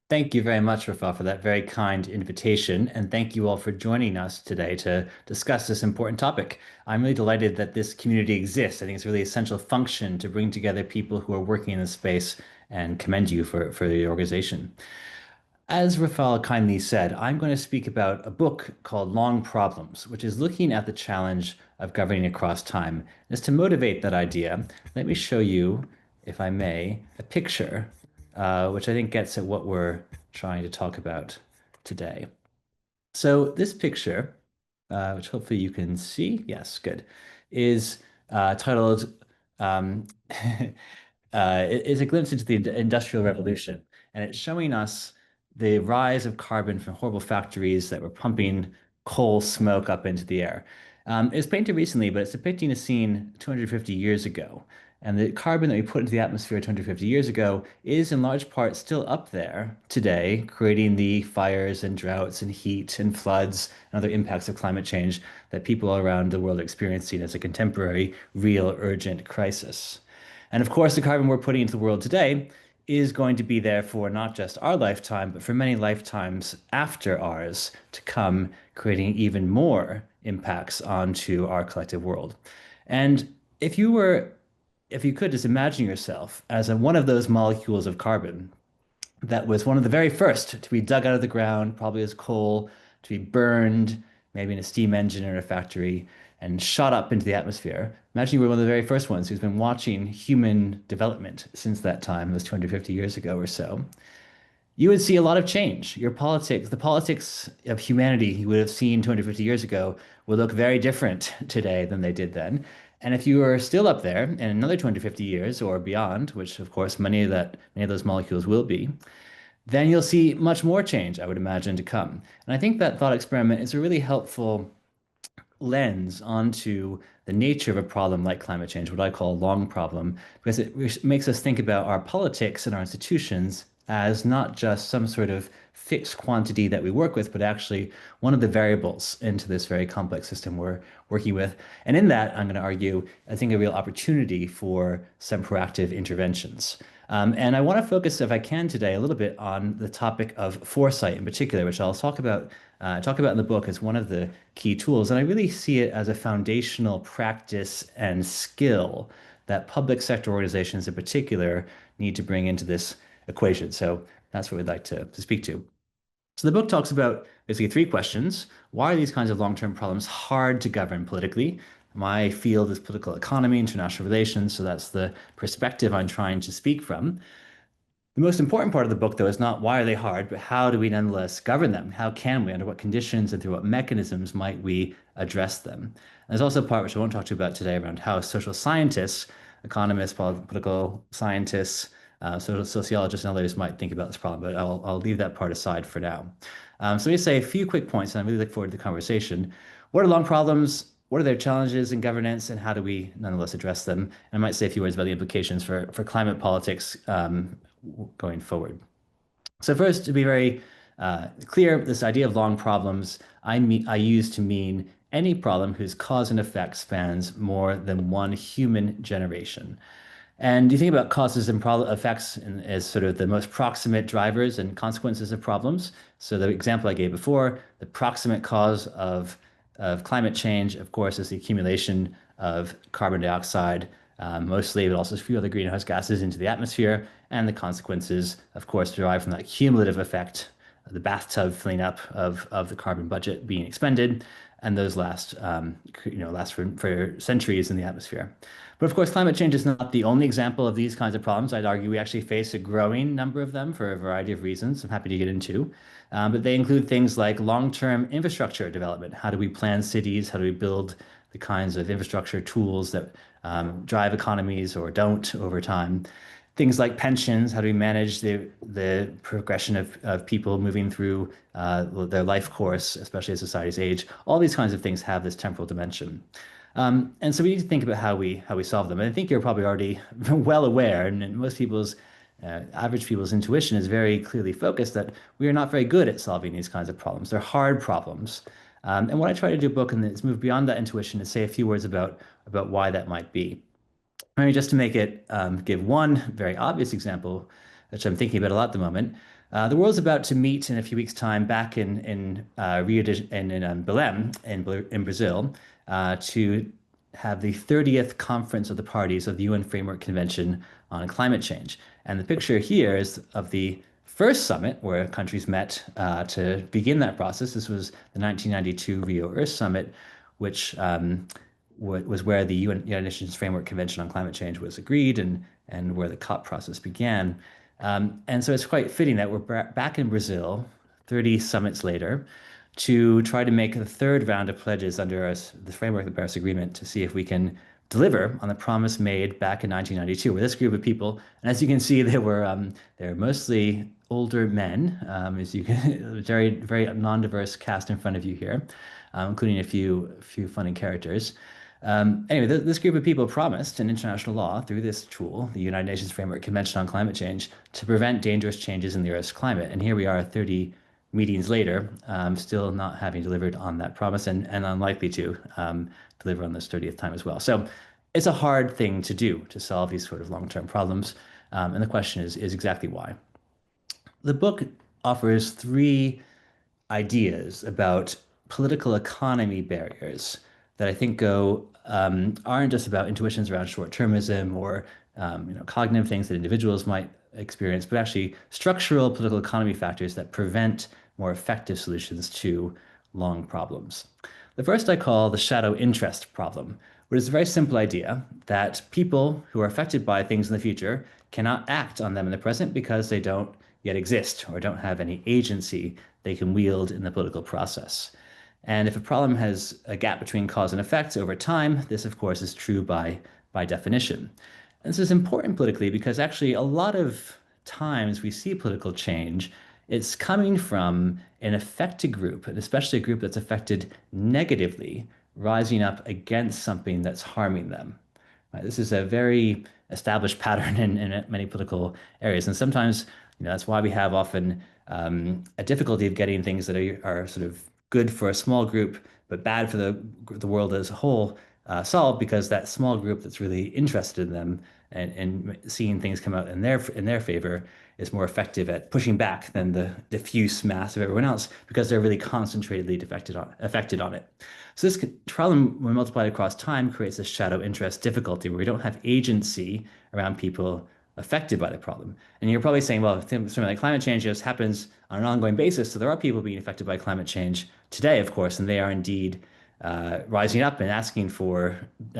Thank you very much, Rafa, for that very kind invitation. And thank you all for joining us today to discuss this important topic. I'm really delighted that this community exists. I think it's a really essential function to bring together people who are working in this space and commend you for the organization. As Rafal kindly said, I'm going to speak about a book called Long Problems, which is looking at the challenge of governing across time. Just to motivate that idea, let me show you, if I may, a picture, which I think gets at what we're trying to talk about today. So this picture, which hopefully you can see, yes, good, is titled um, is a glimpse into the Industrial Revolution, and it's showing us the rise of carbon from horrible factories that were pumping coal smoke up into the air. It was painted recently, but it's depicting a scene 250 years ago. And the carbon that we put into the atmosphere 250 years ago is in large part still up there today, creating the fires and droughts and heat and floods and other impacts of climate change that people all around the world are experiencing as a contemporary, real, urgent crisis. And of course, the carbon we're putting into the world today is going to be there for not just our lifetime, but for many lifetimes after ours to come, creating even more impacts onto our collective world. And if you were, if you could just imagine yourself as one of those molecules of carbon that was one of the very first to be dug out of the ground, probably as coal, to be burned, maybe in a steam engine or a factory, and shot up into the atmosphere. Imagine you were one of the very first ones who's been watching human development since that time, it was 250 years ago or so. You would see a lot of change. Your politics, the politics of humanity you would have seen 250 years ago would look very different today than they did then. And if you are still up there in another 250 years or beyond, which of course many of those molecules will be, then you'll see much more change, I would imagine, to come. And I think that thought experiment is a really helpful lens onto the nature of a problem like climate change, what I call a long problem, because it makes us think about our politics and our institutions as not just some sort of fixed quantity that we work with, but actually one of the variables into this very complex system we're working with. And in that, I'm going to argue, I think a real opportunity for some proactive interventions. And I want to focus, if I can today, a little bit on the topic of foresight in particular, which I'll talk about in the book as one of the key tools. And I really see it as a foundational practice and skill that public sector organizations in particular need to bring into this equation. So that's what we'd like to speak to. So the book talks about basically three questions. Why are these kinds of long-term problems hard to govern politically? My field is political economy, international relations, so that's the perspective I'm trying to speak from. The most important part of the book, though, is not why are they hard, but how do we nonetheless govern them? How can we, under what conditions and through what mechanisms might we address them? And there's also a part which I won't talk to you about today around how social scientists, economists, political scientists, social sociologists, and others might think about this problem, but I'll leave that part aside for now. So let me say a few quick points, and I really look forward to the conversation. What are long problems? What are their challenges in governance, and how do we nonetheless address them? And I might say a few words about the implications for climate politics going forward. So first, to be very clear, this idea of long problems I use to mean any problem whose cause and effect spans more than one human generation. And you think about causes and effects as sort of the most proximate drivers and consequences of problems. So the example I gave before, the proximate cause of climate change, of course, is the accumulation of carbon dioxide, mostly, but also a few other greenhouse gases into the atmosphere. And the consequences, of course, derive from that cumulative effect, the bathtub filling up of the carbon budget being expended, and those last for centuries in the atmosphere. But of course, climate change is not the only example of these kinds of problems. I'd argue we actually face a growing number of them for a variety of reasons I'm happy to get into. But they include things like long-term infrastructure development. How do we plan cities? How do we build the kinds of infrastructure tools that drive economies or don't over time? Things like pensions, how do we manage the progression of people moving through their life course, especially as societies age? All these kinds of things have this temporal dimension. And so we need to think about how we solve them. And I think you're probably already well aware, and most people's average people's intuition is very clearly focused that we are not very good at solving these kinds of problems. They're hard problems. And what I try to do in the book and is move beyond that intuition is say a few words about why that might be. Maybe just to make it give one very obvious example, which I'm thinking about a lot at the moment. The world's about to meet in a few weeks' time back in Rio de in Belém in Brazil to have the 30th Conference of the Parties of the UN Framework Convention on Climate Change. And the picture here is of the first summit where countries met to begin that process. This was the 1992 Rio Earth Summit, which was where the United Nations Framework Convention on Climate Change was agreed and where the COP process began. And so it's quite fitting that we're back in Brazil 30 summits later to try to make the third round of pledges under the framework of the Paris Agreement to see if we can deliver on the promise made back in 1992, where this group of people, and as you can see, they were mostly older men, as you can, very non-diverse cast in front of you here, including a few funny characters. Anyway, this group of people promised in international law through this tool, the United Nations Framework Convention on Climate Change, to prevent dangerous changes in the Earth's climate. And here we are 30 meetings later, still not having delivered on that promise and unlikely to deliver on this 30th time as well. So it's a hard thing to do to solve these sort of long-term problems. And the question is exactly why. The book offers three ideas about political economy barriers that I think aren't just about intuitions around short-termism or cognitive things that individuals might experience, but actually structural political economy factors that prevent more effective solutions to long problems. The first I call the shadow interest problem, which is a very simple idea that people who are affected by things in the future cannot act on them in the present because they don't yet exist or don't have any agency they can wield in the political process. And if a problem has a gap between cause and effect over time, this, of course, is true by definition. And this is important politically because actually a lot of times we see political change, it's coming from an affected group, and especially a group that's affected negatively, rising up against something that's harming them. Right? This is a very established pattern in many political areas. And sometimes, that's why we have often a difficulty of getting things that are sort of good for a small group, but bad for the world as a whole solved because that small group that's really interested in them and seeing things come out in their favor is more effective at pushing back than the diffuse mass of everyone else because they're really concentratedly affected on it. So this problem, when multiplied across time, creates a shadow interest difficulty where we don't have agency around people affected by the problem. And you're probably saying, well, something like climate change just happens on an ongoing basis. So there are people being affected by climate change today, of course, and they are indeed rising up and asking for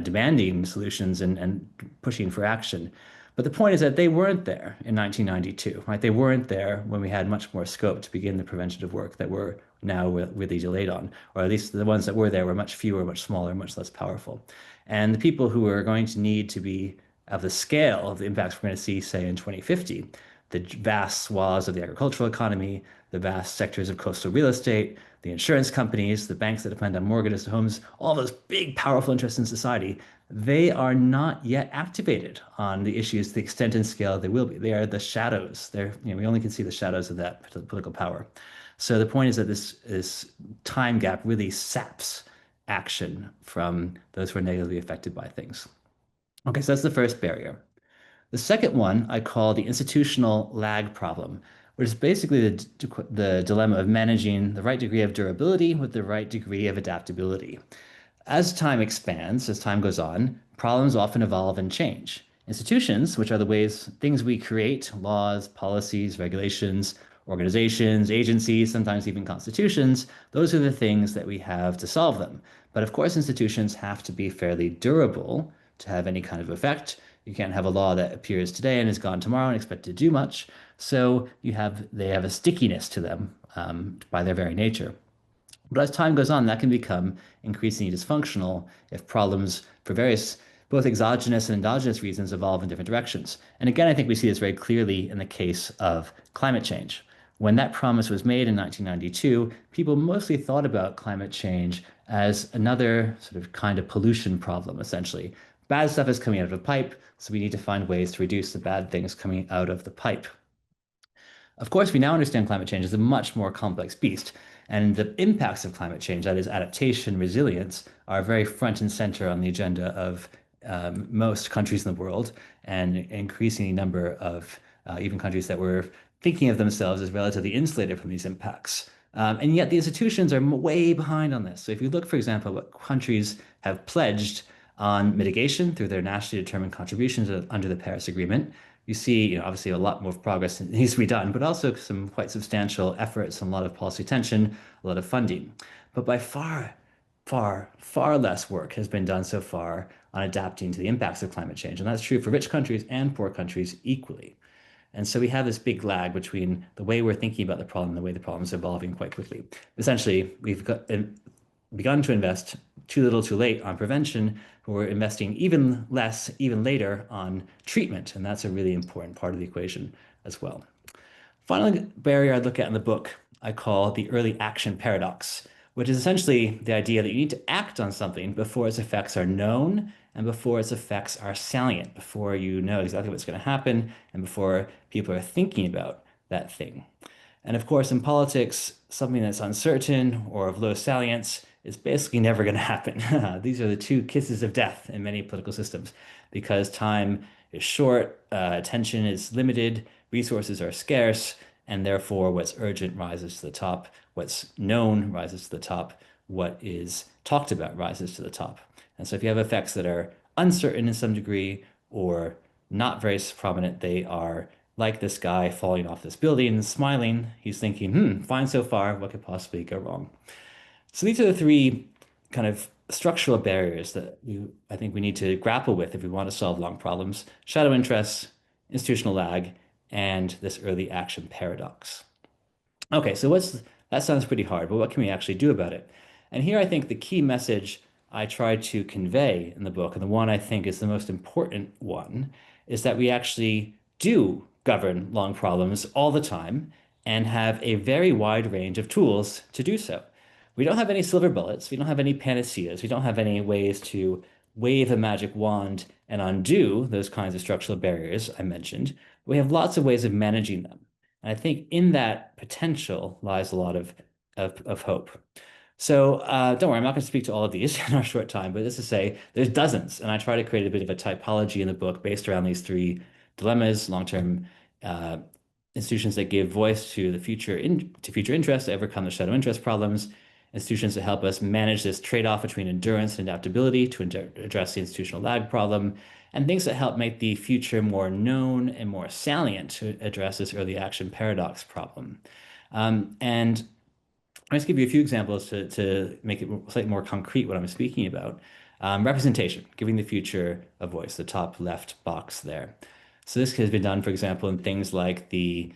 demanding solutions and pushing for action. But the point is that they weren't there in 1992, right? They weren't there when we had much more scope to begin the preventative work that we're now really delayed on, or at least the ones that were there were much fewer, much smaller, much less powerful. And the people who are going to need to be of the scale of the impacts we're going to see, say, in 2050, the vast swaths of the agricultural economy, the vast sectors of coastal real estate, the insurance companies, the banks that depend on mortgages to homes, all those big, powerful interests in society, they are not yet activated on the issues to the extent and scale they will be. They are the shadows. We only can see the shadows of that political power. So the point is that this time gap really saps action from those who are negatively affected by things. Okay, so that's the first barrier. The second one I call the institutional lag problem, which is basically the dilemma of managing the right degree of durability with the right degree of adaptability. As time expands, as time goes on, problems often evolve and change. Institutions, which are things we create, laws, policies, regulations, organizations, agencies, sometimes even constitutions, those are the things that we have to solve them. But of course, institutions have to be fairly durable to have any kind of effect. You can't have a law that appears today and is gone tomorrow and expect to do much. So they have a stickiness to them by their very nature. But as time goes on, that can become increasingly dysfunctional if problems for various both exogenous and endogenous reasons evolve in different directions. And again, I think we see this very clearly in the case of climate change. When that promise was made in 1992, people mostly thought about climate change as another sort of kind of pollution problem, essentially. Bad stuff is coming out of the pipe, so we need to find ways to reduce the bad things coming out of the pipe. Of course, we now understand climate change is a much more complex beast, and the impacts of climate change, that is adaptation, resilience, are very front and center on the agenda of most countries in the world, and increasing number of even countries that were thinking of themselves as relatively insulated from these impacts. And yet the institutions are way behind on this. So if you look, for example, what countries have pledged on mitigation through their nationally determined contributions under the Paris Agreement, you see, obviously a lot more progress needs to be done, but also some quite substantial efforts and a lot of policy tension, a lot of funding. But by far, far, far less work has been done so far on adapting to the impacts of climate change. And that's true for rich countries and poor countries equally. And so we have this big lag between the way we're thinking about the problem and the way the problem is evolving quite quickly. Essentially, begun to invest too little too late on prevention, but we're investing even less, even later on treatment. And that's a really important part of the equation as well. Final barrier I look at in the book, I call the early action paradox, which is essentially the idea that you need to act on something before its effects are known and before its effects are salient, before you know exactly what's going to happen and before people are thinking about that thing. And of course, in politics, something that's uncertain or of low salience is basically never going to happen. These are the two kisses of death in many political systems because time is short, attention is limited, resources are scarce, and therefore what's urgent rises to the top, what's known rises to the top, what is talked about rises to the top. And so if you have effects that are uncertain in some degree or not very prominent, they are like this guy falling off this building and smiling. He's thinking, fine so far, what could possibly go wrong? So these are the three kind of structural barriers that I think we need to grapple with if we want to solve long problems: shadow interests, institutional lag, and this early action paradox. Okay, so that sounds pretty hard, but what can we actually do about it? And here I think the key message I try to convey in the book, and the one I think is the most important one, is that we actually do govern long problems all the time and have a very wide range of tools to do so. We don't have any silver bullets. We don't have any panaceas. We don't have any ways to wave a magic wand and undo those kinds of structural barriers I mentioned. We have lots of ways of managing them. And I think in that potential lies a lot of hope. So don't worry, I'm not going to speak to all of these in our short time, but just to say there's dozens. And I try to create a bit of a typology in the book based around these three dilemmas: long-term uh, institutions that give voice to the future interests to overcome the shadow interest problems, institutions that help us manage this trade-off between endurance and adaptability to address the institutional lag problem, and things that help make the future more known and more salient to address this early action paradox problem. And I'll just give you a few examples to make it slightly more concrete what I'm speaking about. Representation, giving the future a voice, the top left box there. So this has been done, for example, in things like the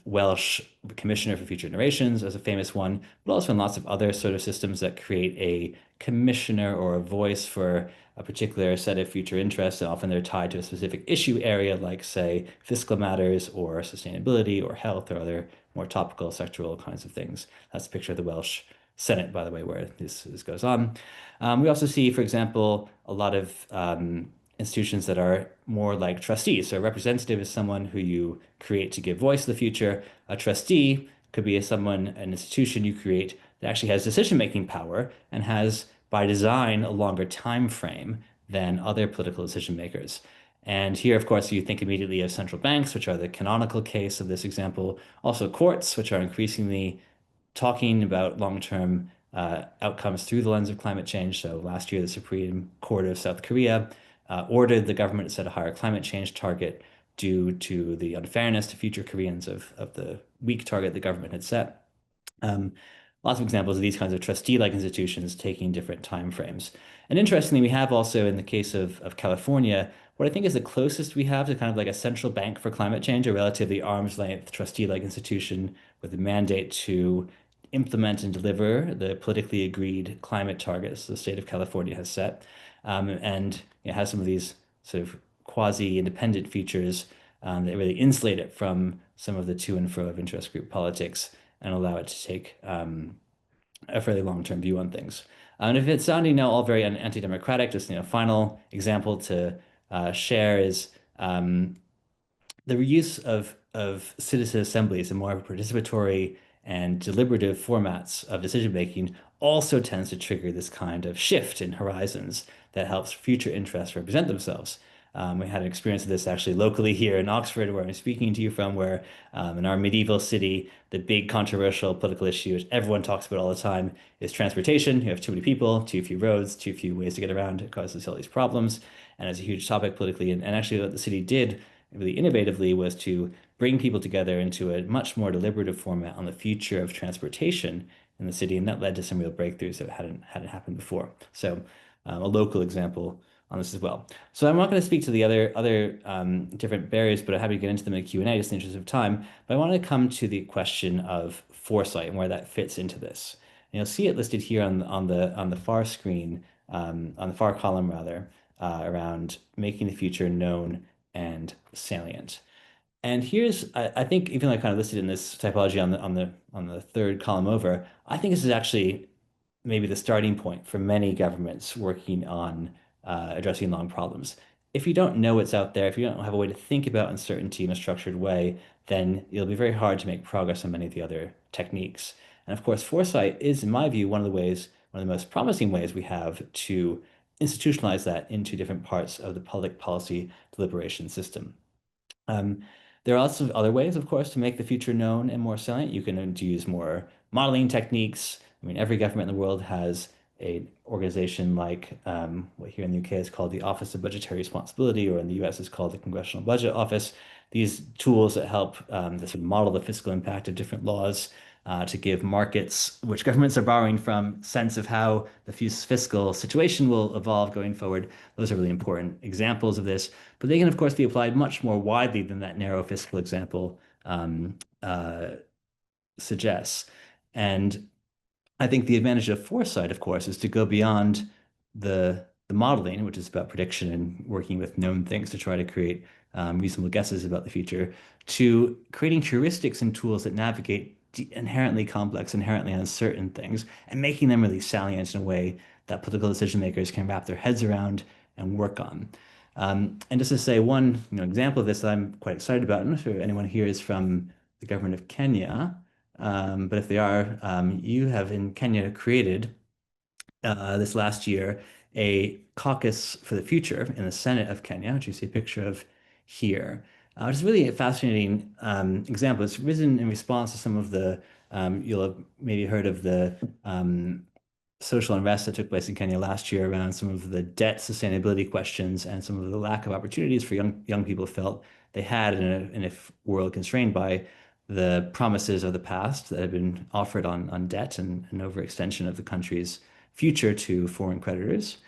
Welsh Commissioner for Future Generations as a famous one, but also in lots of other sort of systems that create a commissioner or a voice for a particular set of future interests. And often they're tied to a specific issue area, like, say, fiscal matters or sustainability or health or other more topical sectoral kinds of things. That's a picture of the Welsh Senate, by the way, where this goes on. We also see, for example, a lot of institutions that are more like trustees. So a representative is someone who you create to give voice to the future. A trustee could be an institution you create that actually has decision-making power and has, by design, a longer time frame than other political decision makers. And here, of course, you think immediately of central banks, which are the canonical case of this example. Also courts, which are increasingly talking about long-term outcomes through the lens of climate change. So last year, the Supreme Court of South Korea ordered the government to set a higher climate change target due to the unfairness to future Koreans of the weak target the government had set. Lots of examples of these kinds of trustee-like institutions taking different time frames. And interestingly, we have also in the case of California, what I think is the closest we have to kind of like a central bank for climate change, a relatively arm's length trustee-like institution with a mandate to implement and deliver the politically agreed climate targets the state of California has set. And it has some of these sort of quasi-independent features that really insulate it from some of the to and fro of interest group politics and allow it to take a fairly long-term view on things. And if it's sounding now all very anti-democratic, just final example to share is the use of citizen assemblies and more participatory and deliberative formats of decision making also tends to trigger this kind of shift in horizons that helps future interests represent themselves. We had an experience of this actually locally here in Oxford, where I'm speaking to you from, where in our medieval city, the big controversial political issue, which everyone talks about all the time, is transportation. You have too many people, too few roads, too few ways to get around. It causes all these problems, and it's a huge topic politically. And actually, what the city did really innovatively was to bring people together into a much more deliberative format on the future of transportation in the city, and that led to some real breakthroughs that hadn't happened before. So, a local example on this as well. So I'm not going to speak to the other different barriers, but I'm happy to get into them in the Q&A just in the interest of time. But I want to come to the question of foresight and where that fits into this. And you'll see it listed here on the far screen, on the far column rather, around making the future known and salient. And here's, I think, even though I kind of listed in this typology on the third column over, I think this is actually maybe the starting point for many governments working on addressing long problems. If you don't know what's out there, if you don't have a way to think about uncertainty in a structured way, then it'll be very hard to make progress on many of the other techniques. And of course, foresight is, in my view, one of the most promising ways we have to institutionalize that into different parts of the public policy deliberation system. Um, there are lots of other ways, of course, to make the future known and more salient. You can use more modeling techniques. I mean, every government in the world has an organization like what here in the UK is called the Office of Budgetary Responsibility, or in the US is called the Congressional Budget Office. These tools that help to sort of model the fiscal impact of different laws to give markets, which governments are borrowing from, sense of how the fiscal situation will evolve going forward. Those are really important examples of this, but they can, of course, be applied much more widely than that narrow fiscal example suggests. And I think the advantage of foresight, of course, is to go beyond the modeling, which is about prediction and working with known things to try to create reasonable guesses about the future, to creating heuristics and tools that navigate inherently complex, inherently uncertain things, and making them really salient in a way that political decision makers can wrap their heads around and work on. And just to say one, example of this that I'm quite excited about, I'm not sure if anyone here is from the government of Kenya, but if they are, you have in Kenya created this last year a caucus for the future in the Senate of Kenya, which you see a picture of here, which is really a fascinating example. It's risen in response to some of the, you'll have maybe heard of the social unrest that took place in Kenya last year around some of the debt sustainability questions and some of the lack of opportunities for young people felt they had in a world constrained by the promises of the past that have been offered on debt and an overextension of the country's future to foreign creditors.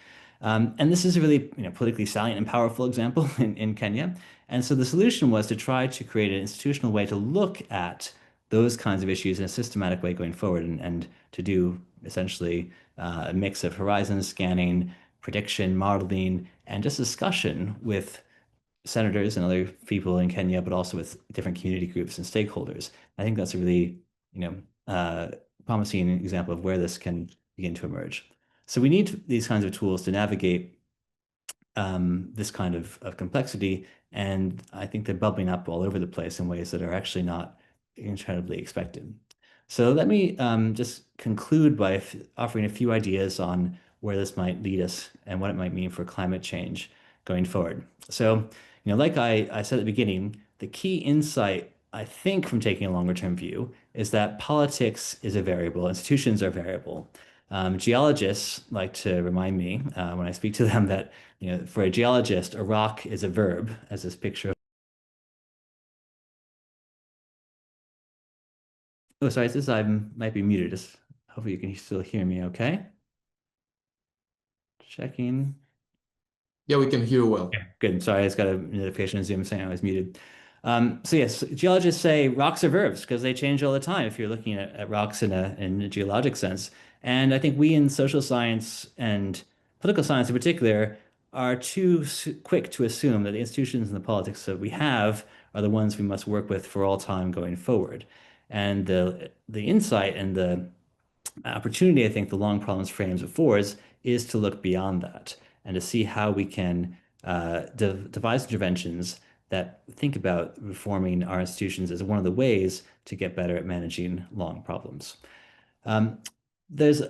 And this is a really, politically salient and powerful example in Kenya. And so the solution was to try to create an institutional way to look at those kinds of issues in a systematic way going forward and to do essentially a mix of horizon scanning, prediction, modeling, and just discussion with senators and other people in Kenya, but also with different community groups and stakeholders. I think that's a really, promising example of where this can begin to emerge. So we need these kinds of tools to navigate this kind of complexity, and I think they're bubbling up all over the place in ways that are actually not incredibly expected. So let me just conclude by offering a few ideas on where this might lead us and what it might mean for climate change going forward. So, like I said at the beginning, the key insight, I think, from taking a longer term view is that politics is a variable, institutions are variable. Geologists like to remind me when I speak to them that, for a geologist, a rock is a verb, as this picture. Oh, sorry, this I might be muted. Just hopefully you can still hear me okay. Checking. Yeah, we can hear you well. Good. Sorry, I just got a notification on Zoom saying I was muted. So yes, geologists say rocks are verbs because they change all the time if you're looking at rocks in a geologic sense. And I think we in social science and political science in particular are too quick to assume that the institutions and the politics that we have are the ones we must work with for all time going forward. And the insight and the opportunity I think the long problems frames affords is to look beyond that and to see how we can devise interventions that think about reforming our institutions as one of the ways to get better at managing long problems. Um, there's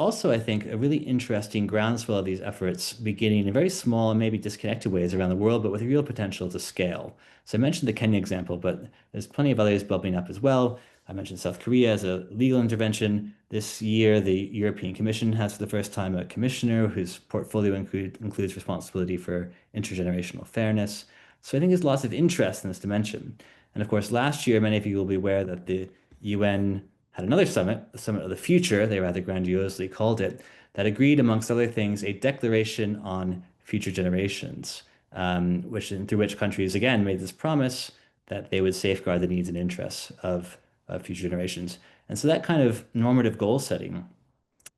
also, I think, a really interesting groundswell of these efforts beginning in very small and maybe disconnected ways around the world, but with real potential to scale. So I mentioned the Kenya example, but there's plenty of others bubbling up as well. I mentioned South Korea as a legal intervention. This year, the European Commission has for the first time a commissioner whose portfolio includes responsibility for intergenerational fairness. So I think there's lots of interest in this dimension. And of course, last year, many of you will be aware that the UN had another summit, the Summit of the Future, they rather grandiosely called it, that agreed, amongst other things, a declaration on future generations, through which countries again made this promise that they would safeguard the needs and interests of future generations. And so that kind of normative goal setting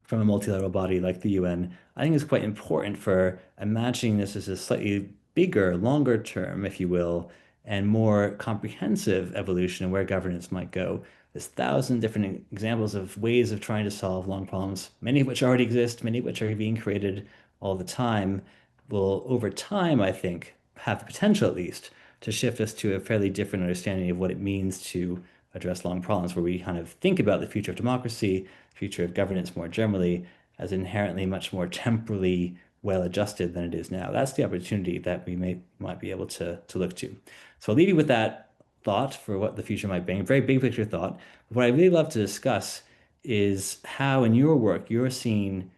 from a multilateral body like the UN, I think is quite important for imagining this as a slightly bigger, longer term, if you will, and more comprehensive evolution of where governance might go. There's 1,000 different examples of ways of trying to solve long problems, many of which already exist, many of which are being created all the time, will over time, I think, have the potential at least to shift us to a fairly different understanding of what it means to address long problems, where we kind of think about the future of democracy, future of governance more generally, as inherently much more temporally well adjusted than it is now. That's the opportunity that we might be able to look to. So I'll leave you with that thought for what the future might bring, a very big picture thought. What I really love to discuss is how in your work you're seeing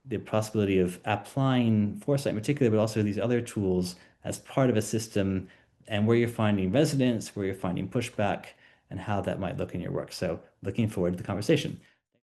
the possibility of applying foresight in particular, but also these other tools as part of a system and where you're finding resonance, where you're finding pushback, and how that might look in your work. So looking forward to the conversation.